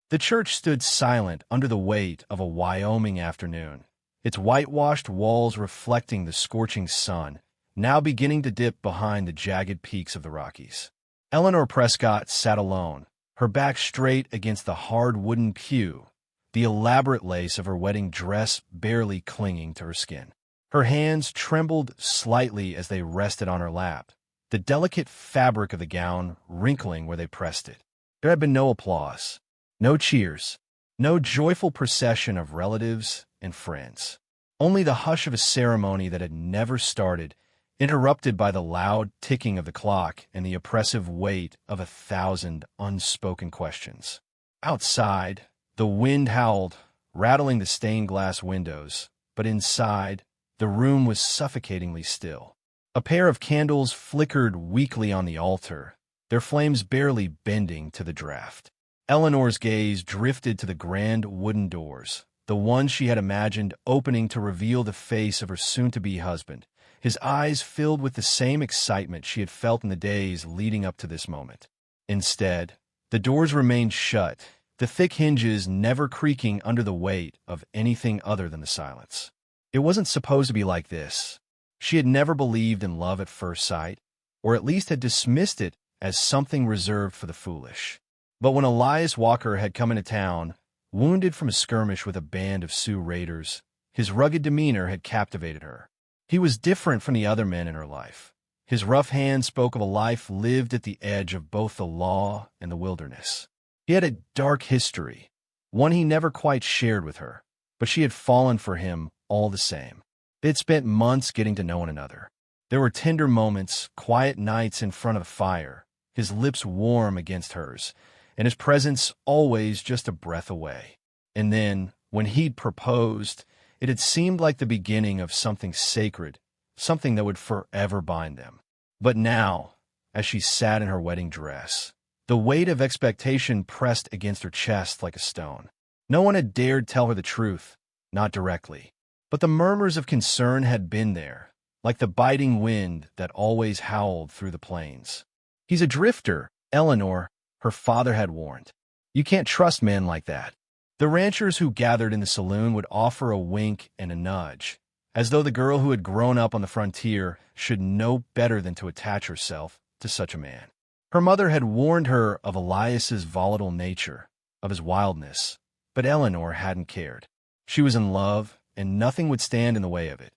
The church stood silent under the weight of a Wyoming afternoon, its whitewashed walls reflecting the scorching sun, now beginning to dip behind the jagged peaks of the Rockies. Eleanor Prescott sat alone, her back straight against the hard wooden pew, the elaborate lace of her wedding dress barely clinging to her skin. Her hands trembled slightly as they rested on her lap, the delicate fabric of the gown wrinkling where they pressed it. There had been no applause, no cheers, no joyful procession of relatives and friends. Only the hush of a ceremony that had never started, interrupted by the loud ticking of the clock and the oppressive weight of 1,000 unspoken questions. Outside, the wind howled, rattling the stained glass windows, but inside, the room was suffocatingly still. A pair of candles flickered weakly on the altar, their flames barely bending to the draft. Eleanor's gaze drifted to the grand wooden doors, the ones she had imagined opening to reveal the face of her soon-to-be husband, his eyes filled with the same excitement she had felt in the days leading up to this moment. Instead, the doors remained shut, the thick hinges never creaking under the weight of anything other than the silence. It wasn't supposed to be like this. She had never believed in love at first sight, or at least had dismissed it as something reserved for the foolish. But when Elias Walker had come into town, wounded from a skirmish with a band of Sioux raiders, his rugged demeanor had captivated her. He was different from the other men in her life. His rough hand spoke of a life lived at the edge of both the law and the wilderness. He had a dark history, one he never quite shared with her, but she had fallen for him all the same. They had spent months getting to know one another. There were tender moments, quiet nights in front of the fire, his lips warm against hers, and his presence always just a breath away. And then, when he'd proposed, it had seemed like the beginning of something sacred, something that would forever bind them. But now, as she sat in her wedding dress, the weight of expectation pressed against her chest like a stone. No one had dared tell her the truth, not directly. But the murmurs of concern had been there, like the biting wind that always howled through the plains. "He's a drifter, Eleanor," her father had warned. "You can't trust men like that." The ranchers who gathered in the saloon would offer a wink and a nudge, as though the girl who had grown up on the frontier should know better than to attach herself to such a man. Her mother had warned her of Elias's volatile nature, of his wildness, but Eleanor hadn't cared. She was in love, and nothing would stand in the way of it,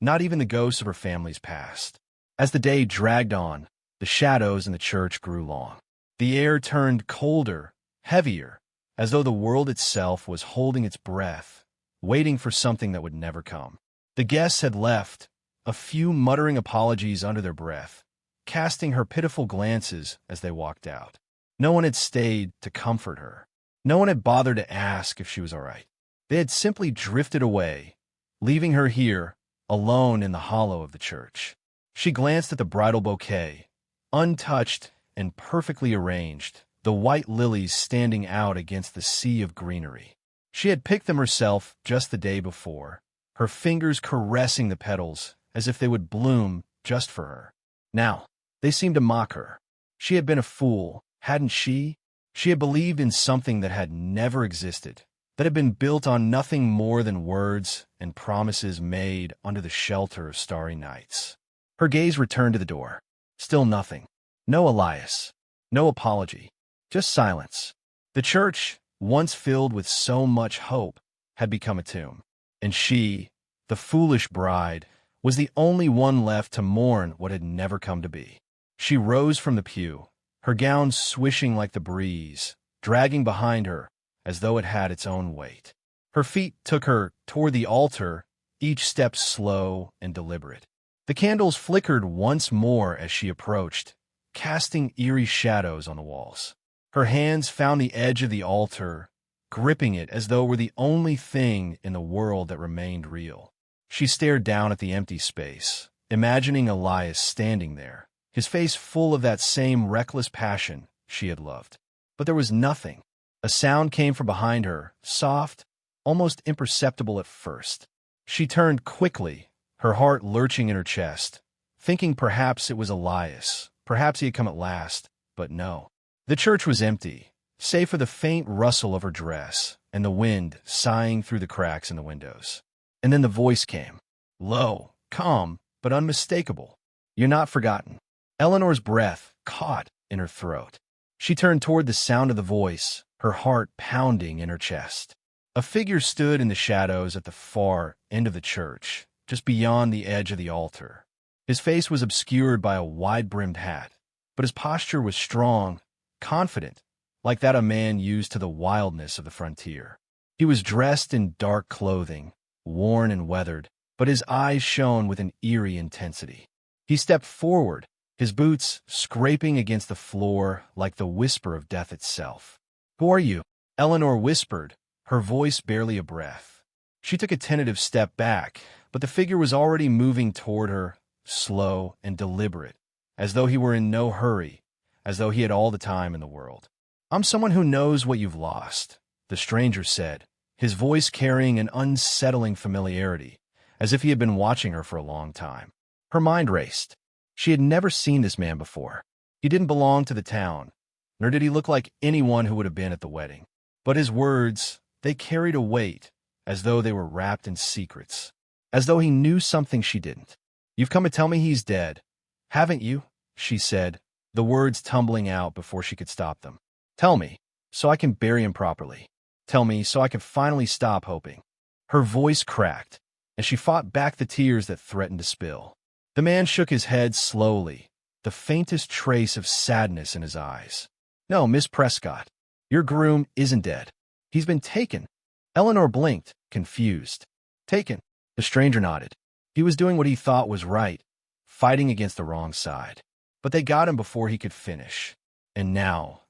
not even the ghosts of her family's past. As the day dragged on, the shadows in the church grew long. The air turned colder, heavier, as though the world itself was holding its breath, waiting for something that would never come. The guests had left, a few muttering apologies under their breath, casting her pitiful glances as they walked out. No one had stayed to comfort her. No one had bothered to ask if she was all right. They had simply drifted away, leaving her here, alone in the hollow of the church. She glanced at the bridal bouquet, untouched and perfectly arranged, the white lilies standing out against the sea of greenery. She had picked them herself just the day before, her fingers caressing the petals as if they would bloom just for her. Now, they seemed to mock her. She had been a fool, hadn't she? She had believed in something that had never existed, that had been built on nothing more than words and promises made under the shelter of starry nights. Her gaze returned to the door. Still nothing. No Elias. No apology. Just silence. The church, once filled with so much hope, had become a tomb. And she, the foolish bride, was the only one left to mourn what had never come to be. She rose from the pew, her gown swishing like the breeze, dragging behind her as though it had its own weight. Her feet took her toward the altar, each step slow and deliberate. The candles flickered once more as she approached, casting eerie shadows on the walls. Her hands found the edge of the altar, gripping it as though it were the only thing in the world that remained real. She stared down at the empty space, imagining Elias standing there, his face full of that same reckless passion she had loved. But there was nothing. A sound came from behind her, soft, almost imperceptible at first. She turned quickly, her heart lurching in her chest, thinking perhaps it was Elias, perhaps he had come at last, but no. The church was empty, save for the faint rustle of her dress and the wind sighing through the cracks in the windows. And then the voice came, low, calm, but unmistakable. "You're not forgotten." Eleanor's breath caught in her throat. She turned toward the sound of the voice, her heart pounding in her chest. A figure stood in the shadows at the far end of the church, just beyond the edge of the altar. His face was obscured by a wide-brimmed hat, but his posture was strong, confident, like that a man used to the wildness of the frontier. He was dressed in dark clothing, worn and weathered, but his eyes shone with an eerie intensity. He stepped forward, his boots scraping against the floor like the whisper of death itself. "Who are you?" Eleanor whispered, her voice barely a breath. She took a tentative step back, but the figure was already moving toward her, slow and deliberate, as though he were in no hurry, as though he had all the time in the world. "I'm someone who knows what you've lost," the stranger said, his voice carrying an unsettling familiarity, as if he had been watching her for a long time. Her mind raced. She had never seen this man before. He didn't belong to the town, nor did he look like anyone who would have been at the wedding. But his words, they carried a weight, as though they were wrapped in secrets, as though he knew something she didn't. "You've come to tell me he's dead, haven't you?" she said, the words tumbling out before she could stop them. "Tell me, so I can bury him properly. Tell me, so I can finally stop hoping." Her voice cracked, and she fought back the tears that threatened to spill. The man shook his head slowly, the faintest trace of sadness in his eyes. "No, Miss Prescott, your groom isn't dead. He's been taken." Eleanor blinked, confused. "Taken?" The stranger nodded. "He was doing what he thought was right, fighting against the wrong side. But they got him before he could finish. And now,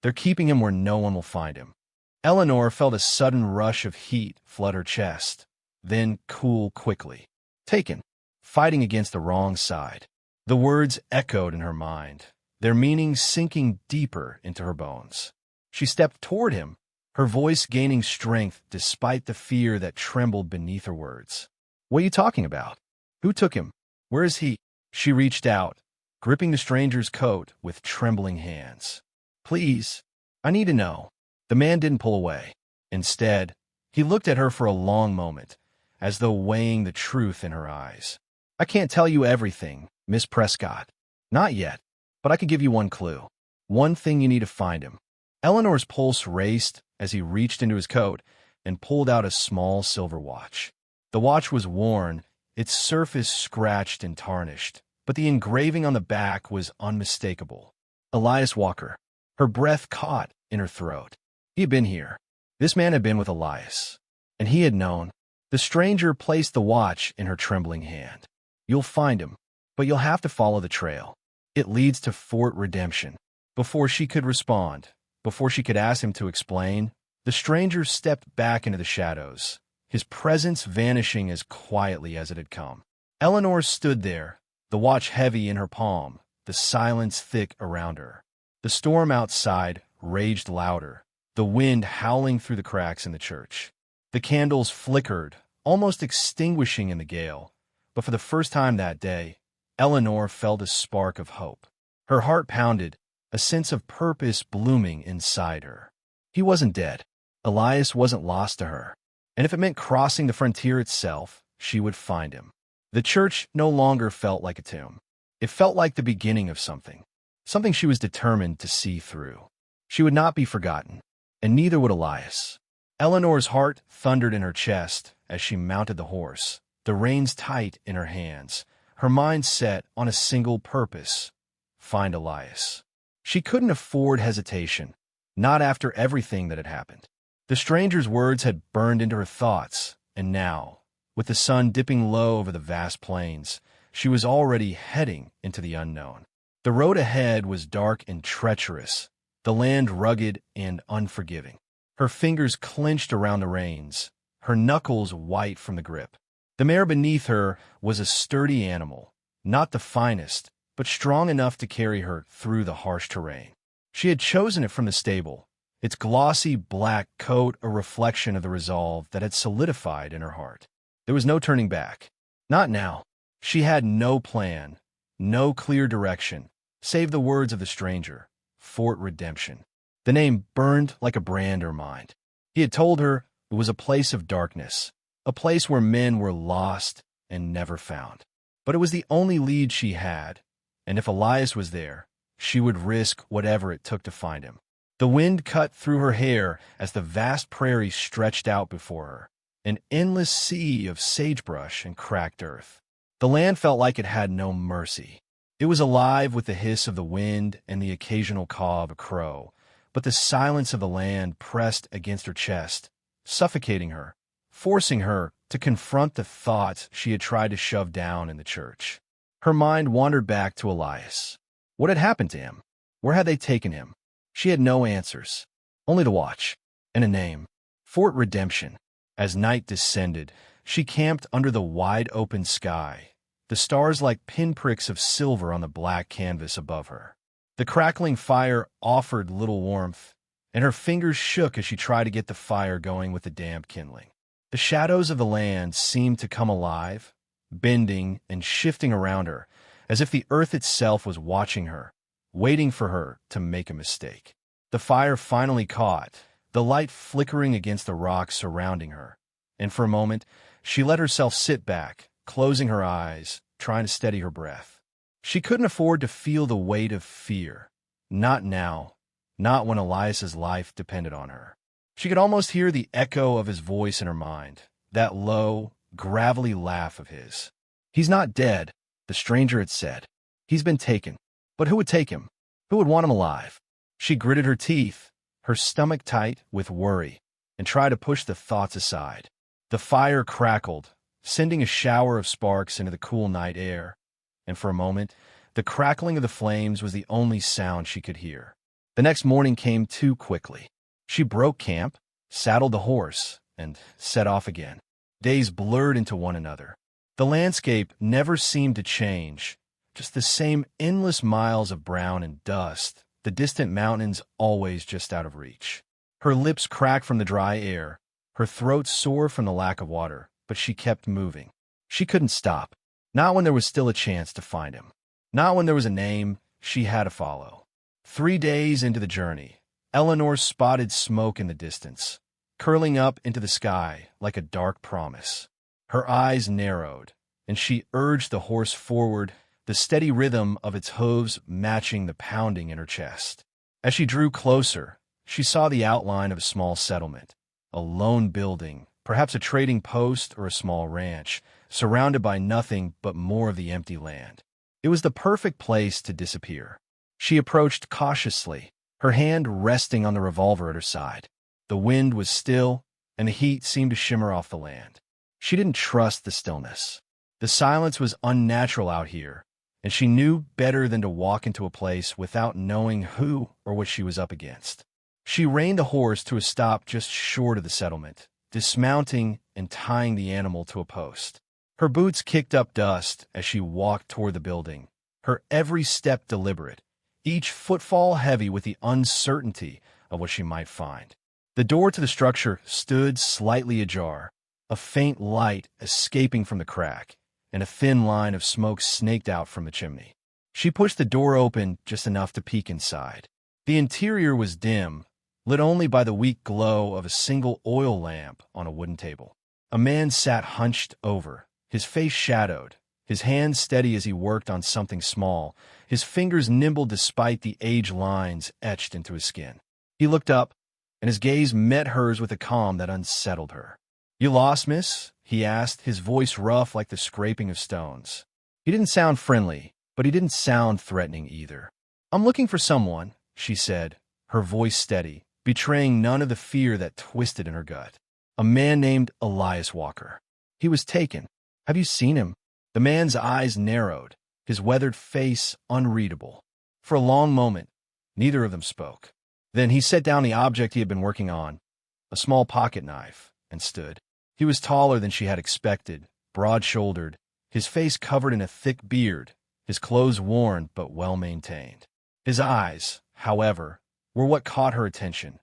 they're keeping him where no one will find him." Eleanor felt a sudden rush of heat flood her chest, then cool quickly. "Taken, fighting against the wrong side." The words echoed in her mind, their meaning sinking deeper into her bones. She stepped toward him, her voice gaining strength despite the fear that trembled beneath her words. "What are you talking about? Who took him? Where is he?" She reached out, gripping the stranger's coat with trembling hands. "Please, I need to know." The man didn't pull away. Instead, he looked at her for a long moment, as though weighing the truth in her eyes. "I can't tell you everything, Miss Prescott. Not yet, but I could give you one clue. One thing you need to find him." Eleanor's pulse raced as he reached into his coat and pulled out a small silver watch. The watch was worn, its surface scratched and tarnished, but the engraving on the back was unmistakable. Elias Walker. Her breath caught in her throat. He had been here. This man had been with Elias, and he had known. The stranger placed the watch in her trembling hand. "You'll find him, but you'll have to follow the trail. It leads to Fort Redemption." Before she could respond, before she could ask him to explain, the stranger stepped back into the shadows, his presence vanishing as quietly as it had come. Eleanor stood there, the watch heavy in her palm, the silence thick around her. The storm outside raged louder, the wind howling through the cracks in the church. The candles flickered, almost extinguishing in the gale, but for the first time that day, Eleanor felt a spark of hope. Her heart pounded, a sense of purpose blooming inside her. He wasn't dead. Elias wasn't lost to her. And if it meant crossing the frontier itself, she would find him. The church no longer felt like a tomb. It felt like the beginning of something she was determined to see through. She would not be forgotten, and neither would Elias. Eleanor's heart thundered in her chest as she mounted the horse, the reins tight in her hands, her mind set on a single purpose: find Elias. She couldn't afford hesitation, not after everything that had happened. The stranger's words had burned into her thoughts, and now, with the sun dipping low over the vast plains, she was already heading into the unknown. The road ahead was dark and treacherous, the land rugged and unforgiving. Her fingers clenched around the reins, her knuckles white from the grip. The mare beneath her was a sturdy animal, not the finest, but strong enough to carry her through the harsh terrain. She had chosen it from the stable, its glossy black coat a reflection of the resolve that had solidified in her heart. There was no turning back. Not now. She had no plan, no clear direction, save the words of the stranger: Fort Redemption. The name burned like a brand in her mind. He had told her it was a place of darkness, a place where men were lost and never found. But it was the only lead she had, and if Elias was there, she would risk whatever it took to find him. The wind cut through her hair as the vast prairie stretched out before her, an endless sea of sagebrush and cracked earth. The land felt like it had no mercy. It was alive with the hiss of the wind and the occasional caw of a crow, but the silence of the land pressed against her chest, suffocating her, forcing her to confront the thoughts she had tried to shove down in the church. Her mind wandered back to Elias. What had happened to him? Where had they taken him? She had no answers, only the watch, and a name, Fort Redemption. As night descended, she camped under the wide-open sky, the stars like pinpricks of silver on the black canvas above her. The crackling fire offered little warmth, and her fingers shook as she tried to get the fire going with the damp kindling. The shadows of the land seemed to come alive, bending and shifting around her, as if the earth itself was watching her, waiting for her to make a mistake. The fire finally caught, the light flickering against the rocks surrounding her, and for a moment she let herself sit back, closing her eyes, trying to steady her breath. She couldn't afford to feel the weight of fear. Not now, not when Elias's life depended on her. She could almost hear the echo of his voice in her mind, that low, gravelly laugh of his. "He's not dead," the stranger had said. "He's been taken." But who would take him? Who would want him alive? She gritted her teeth, her stomach tight with worry, and tried to push the thoughts aside. The fire crackled, sending a shower of sparks into the cool night air, and for a moment, the crackling of the flames was the only sound she could hear. The next morning came too quickly. She broke camp, saddled the horse, and set off again. Days blurred into one another. The landscape never seemed to change, just the same endless miles of brown and dust, the distant mountains always just out of reach. Her lips cracked from the dry air, her throat sore from the lack of water, but she kept moving. She couldn't stop, not when there was still a chance to find him, not when there was a name she had to follow. 3 days into the journey, Eleanor spotted smoke in the distance, curling up into the sky like a dark promise. Her eyes narrowed, and she urged the horse forward, the steady rhythm of its hooves matching the pounding in her chest. As she drew closer, she saw the outline of a small settlement, a lone building, perhaps a trading post or a small ranch, surrounded by nothing but more of the empty land. It was the perfect place to disappear. She approached cautiously, her hand resting on the revolver at her side. The wind was still, and the heat seemed to shimmer off the land. She didn't trust the stillness. The silence was unnatural out here, and she knew better than to walk into a place without knowing who or what she was up against. She reined the horse to a stop just short of the settlement, dismounting and tying the animal to a post. Her boots kicked up dust as she walked toward the building, her every step deliberate, each footfall heavy with the uncertainty of what she might find. The door to the structure stood slightly ajar, a faint light escaping from the crack, and a thin line of smoke snaked out from the chimney. She pushed the door open just enough to peek inside. The interior was dim, lit only by the weak glow of a single oil lamp on a wooden table. A man sat hunched over, his face shadowed, his hands steady as he worked on something small, his fingers nimble despite the age lines etched into his skin. He looked up, and his gaze met hers with a calm that unsettled her. "You lost, miss?" he asked, his voice rough like the scraping of stones. He didn't sound friendly, but he didn't sound threatening either. "I'm looking for someone," she said, her voice steady, betraying none of the fear that twisted in her gut. "A man named Elias Walker. He was taken. Have you seen him?" The man's eyes narrowed, his weathered face unreadable. For a long moment, neither of them spoke. Then he set down the object he had been working on, a small pocket knife, and stood. He was taller than she had expected, broad-shouldered, his face covered in a thick beard, his clothes worn but well-maintained. His eyes, however, were what caught her attention.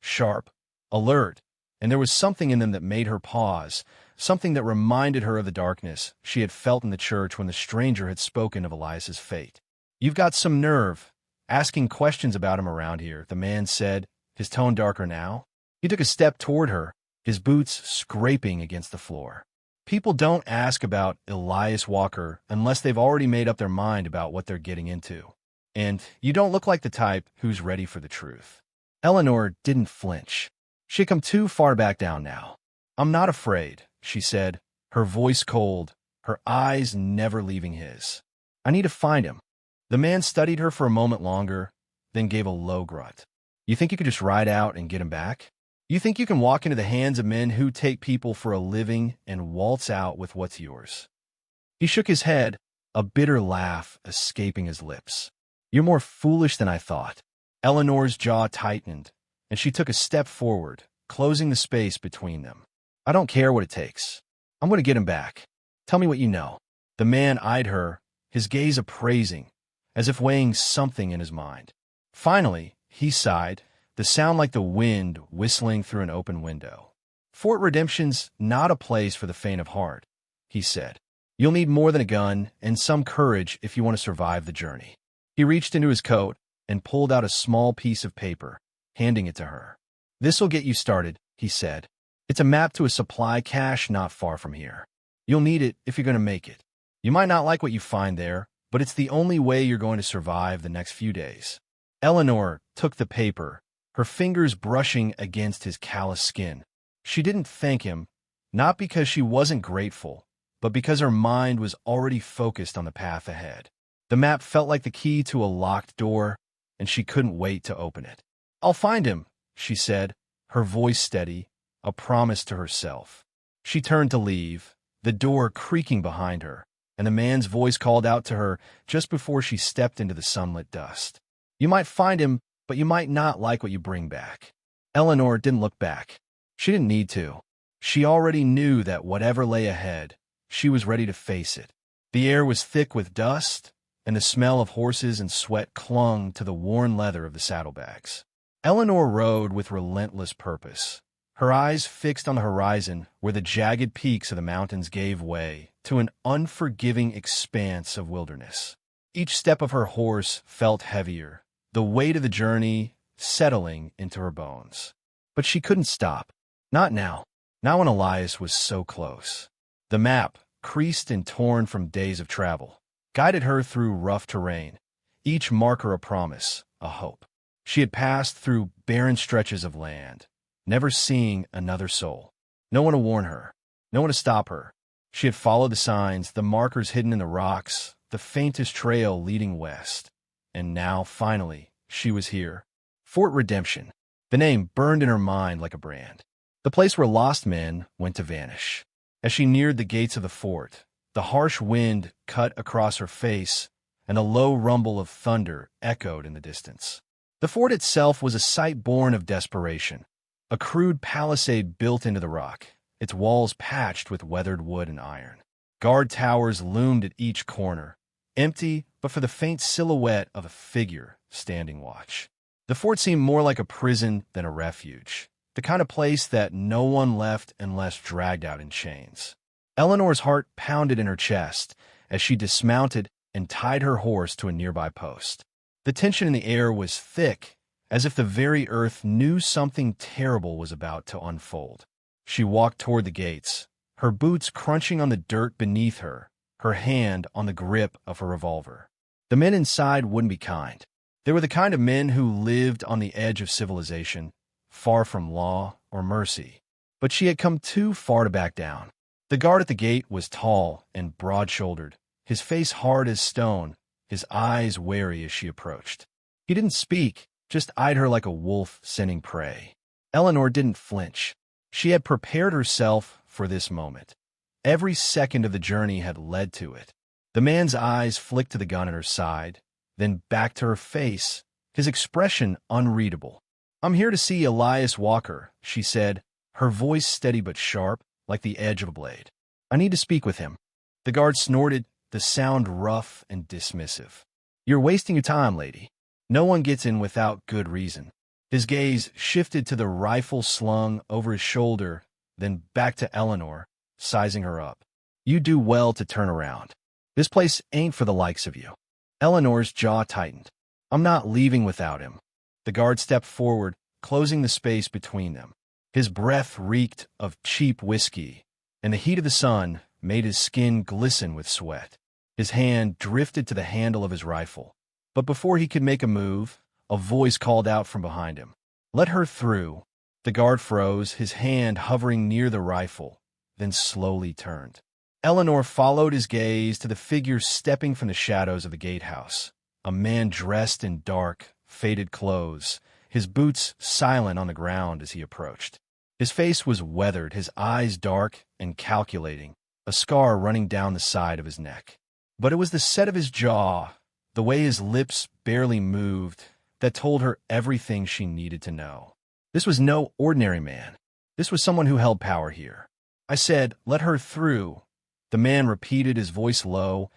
Sharp, alert, and there was something in them that made her pause, something that reminded her of the darkness she had felt in the church when the stranger had spoken of Elias's fate. "You've got some nerve," asking questions about him around here," the man said, his tone darker now. He took a step toward her, his boots scraping against the floor. "People don't ask about Elias Walker unless they've already made up their mind about what they're getting into. And you don't look like the type who's ready for the truth." Eleanor didn't flinch. She had come too far back down now. "I'm not afraid," she said, her voice cold, her eyes never leaving his. "I need to find him." The man studied her for a moment longer, then gave a low grunt. "You think you could just ride out and get him back? You think you can walk into the hands of men who take people for a living and waltz out with what's yours?" He shook his head, a bitter laugh escaping his lips. "You're more foolish than I thought." Eleanor's jaw tightened, and she took a step forward, closing the space between them. "I don't care what it takes. I'm going to get him back. Tell me what you know." The man eyed her, his gaze appraising, as if weighing something in his mind. Finally, he sighed, the sound like the wind whistling through an open window. "Fort Redemption's not a place for the faint of heart," he said. "You'll need more than a gun and some courage if you want to survive the journey." He reached into his coat and pulled out a small piece of paper, handing it to her. "This'll get you started," he said. "It's a map to a supply cache not far from here. You'll need it if you're going to make it. You might not like what you find there, but it's the only way you're going to survive the next few days." Eleanor took the paper, her fingers brushing against his callous skin. She didn't thank him, not because she wasn't grateful, but because her mind was already focused on the path ahead. The map felt like the key to a locked door, and she couldn't wait to open it. "I'll find him," she said, her voice steady, a promise to herself. She turned to leave, the door creaking behind her, and the man's voice called out to her just before she stepped into the sunlit dust. "You might find him, but you might not like what you bring back." Eleanor didn't look back. She didn't need to. She already knew that whatever lay ahead, she was ready to face it. The air was thick with dust, and the smell of horses and sweat clung to the worn leather of the saddlebags. Eleanor rode with relentless purpose, her eyes fixed on the horizon where the jagged peaks of the mountains gave way to an unforgiving expanse of wilderness. Each step of her horse felt heavier, the weight of the journey settling into her bones. But she couldn't stop. Not now. Not when Elias was so close. The map, creased and torn from days of travel, guided her through rough terrain, each marker a promise, a hope. She had passed through barren stretches of land, never seeing another soul. No one to warn her, no one to stop her. She had followed the signs, the markers hidden in the rocks, the faintest trail leading west. And now, finally, she was here. Fort Redemption. The name burned in her mind like a brand. The place where lost men went to vanish. As she neared the gates of the fort, the harsh wind cut across her face, and a low rumble of thunder echoed in the distance. The fort itself was a sight born of desperation, a crude palisade built into the rock, its walls patched with weathered wood and iron. Guard towers loomed at each corner, empty but for the faint silhouette of a figure standing watch. The fort seemed more like a prison than a refuge, the kind of place that no one left unless dragged out in chains. Eleanor's heart pounded in her chest as she dismounted and tied her horse to a nearby post. The tension in the air was thick, as if the very earth knew something terrible was about to unfold. She walked toward the gates, her boots crunching on the dirt beneath her, her hand on the grip of her revolver. The men inside wouldn't be kind. They were the kind of men who lived on the edge of civilization, far from law or mercy. But she had come too far to back down. The guard at the gate was tall and broad-shouldered, his face hard as stone, his eyes wary as she approached. He didn't speak, just eyed her like a wolf scenting prey. Eleanor didn't flinch. She had prepared herself for this moment. Every second of the journey had led to it. The man's eyes flicked to the gun at her side, then back to her face, his expression unreadable. "I'm here to see Elias Walker," she said, her voice steady but sharp, like the edge of a blade. "I need to speak with him." The guard snorted, the sound rough and dismissive. "You're wasting your time, lady. No one gets in without good reason." His gaze shifted to the rifle slung over his shoulder, then back to Eleanor, sizing her up. "You do well to turn around. This place ain't for the likes of you." Eleanor's jaw tightened. I'm not leaving without him. The guard stepped forward, closing the space between them. His breath reeked of cheap whiskey, and the heat of the sun made his skin glisten with sweat. His hand drifted to the handle of his rifle. But before he could make a move, a voice called out from behind him. "Let her through." The guard froze, his hand hovering near the rifle, then slowly turned. Eleanor followed his gaze to the figure stepping from the shadows of the gatehouse. A man dressed in dark, faded clothes, his boots silent on the ground as he approached. His face was weathered, his eyes dark and calculating, a scar running down the side of his neck. But it was the set of his jaw, the way his lips barely moved, that told her everything she needed to know. This was no ordinary man. This was someone who held power here. "I said, let her through." The man repeated, his voice low,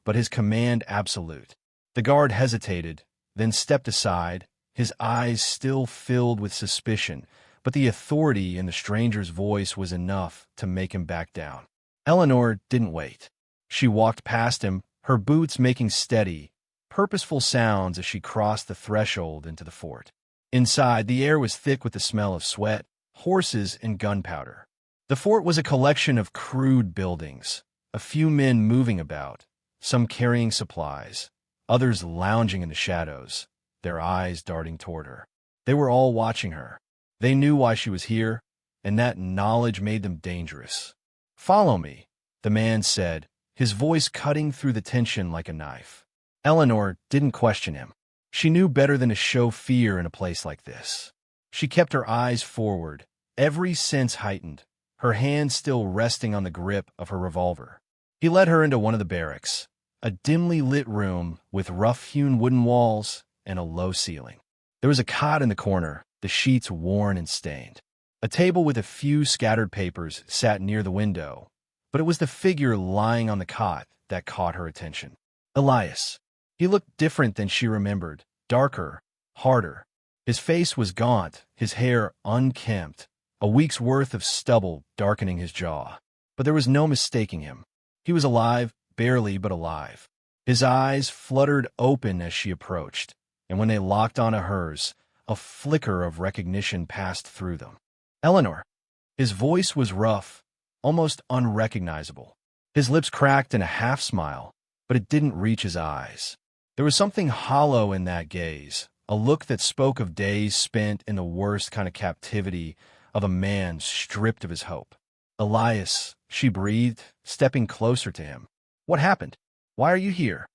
but his command absolute. The guard hesitated, then stepped aside, his eyes still filled with suspicion, but the authority in the stranger's voice was enough to make him back down. Eleanor didn't wait. She walked past him, her boots making steady, purposeful sounds as she crossed the threshold into the fort. Inside, the air was thick with the smell of sweat, horses, and gunpowder. The fort was a collection of crude buildings, a few men moving about, some carrying supplies, others lounging in the shadows, their eyes darting toward her. They were all watching her. They knew why she was here, and that knowledge made them dangerous. "Follow me," the man said, his voice cutting through the tension like a knife. Eleanor didn't question him. She knew better than to show fear in a place like this. She kept her eyes forward, every sense heightened, her hand still resting on the grip of her revolver. He led her into one of the barracks, a dimly lit room with rough-hewn wooden walls and a low ceiling. There was a cot in the corner, the sheets worn and stained. A table with a few scattered papers sat near the window, but it was the figure lying on the cot that caught her attention. Elias. He looked different than she remembered, darker, harder. His face was gaunt, his hair unkempt, a week's worth of stubble darkening his jaw. But there was no mistaking him. He was alive, barely but alive. His eyes fluttered open as she approached, and when they locked onto hers, a flicker of recognition passed through them. "Eleanor." His voice was rough, almost unrecognizable. His lips cracked in a half-smile, but it didn't reach his eyes. There was something hollow in that gaze, a look that spoke of days spent in the worst kind of captivity of a man stripped of his hope. "Elias," she breathed, stepping closer to him. "What happened? Why are you here?"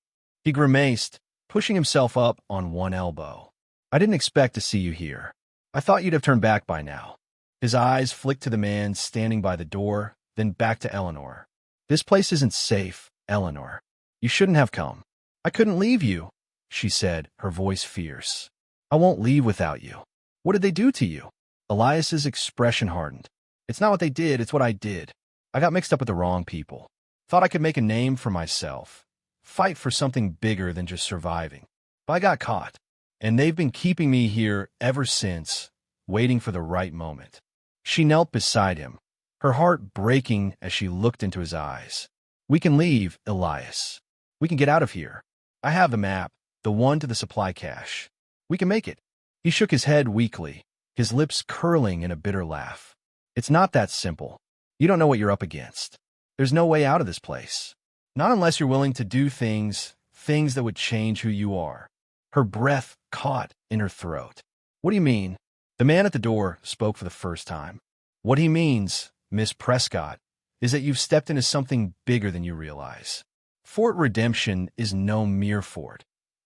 He grimaced, pushing himself up on one elbow. "I didn't expect to see you here. I thought you'd have turned back by now." His eyes flicked to the man standing by the door, then back to Eleanor. "This place isn't safe, Eleanor. You shouldn't have come." "I couldn't leave you," she said, her voice fierce. "I won't leave without you." "What did they do to you?" Elias's expression hardened. "It's not what they did, it's what I did. I got mixed up with the wrong people. Thought I could make a name for myself, fight for something bigger than just surviving. But I got caught, and they've been keeping me here ever since, waiting for the right moment." She knelt beside him, her heart breaking as she looked into his eyes. "We can leave, Elias. We can get out of here. I have the map, the one to the supply cache. We can make it." He shook his head weakly, his lips curling in a bitter laugh. "It's not that simple. You don't know what you're up against. There's no way out of this place. Not unless you're willing to do things that would change who you are." Her breath caught in her throat. "What do you mean?" The man at the door spoke for the first time. "What he means, Miss Prescott, is that you've stepped into something bigger than you realize. Fort Redemption is no mere fort.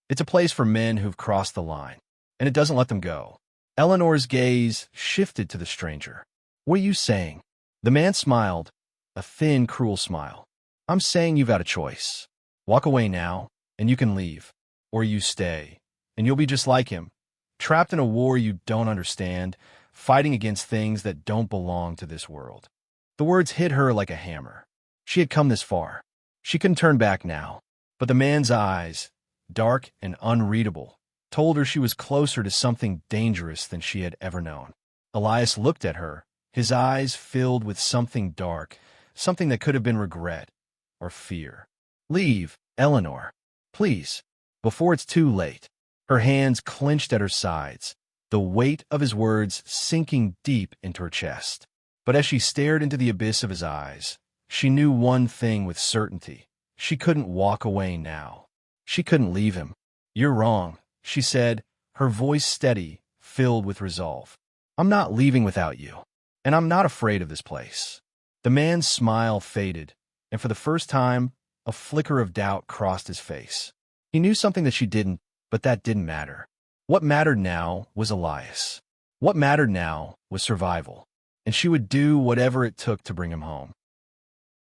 It's a place for men who've crossed the line, and it doesn't let them go." Eleanor's gaze shifted to the stranger. "What are you saying?" The man smiled, a thin, cruel smile. "I'm saying you've got a choice. Walk away now, and you can leave. Or you stay, and you'll be just like him, trapped in a war you don't understand, fighting against things that don't belong to this world." The words hit her like a hammer. She had come this far. She couldn't turn back now. But the man's eyes, dark and unreadable, told her she was closer to something dangerous than she had ever known. Elias looked at her, his eyes filled with something dark, something that could have been regret or fear. "Leave, Eleanor. Please, before it's too late." Her hands clenched at her sides, the weight of his words sinking deep into her chest. But as she stared into the abyss of his eyes, she knew one thing with certainty. She couldn't walk away now. She couldn't leave him. "You're wrong," she said, her voice steady, filled with resolve. "I'm not leaving without you, and I'm not afraid of this place." The man's smile faded, and for the first time, a flicker of doubt crossed his face. He knew something that she didn't, but that didn't matter. What mattered now was Elias. What mattered now was survival, and she would do whatever it took to bring him home.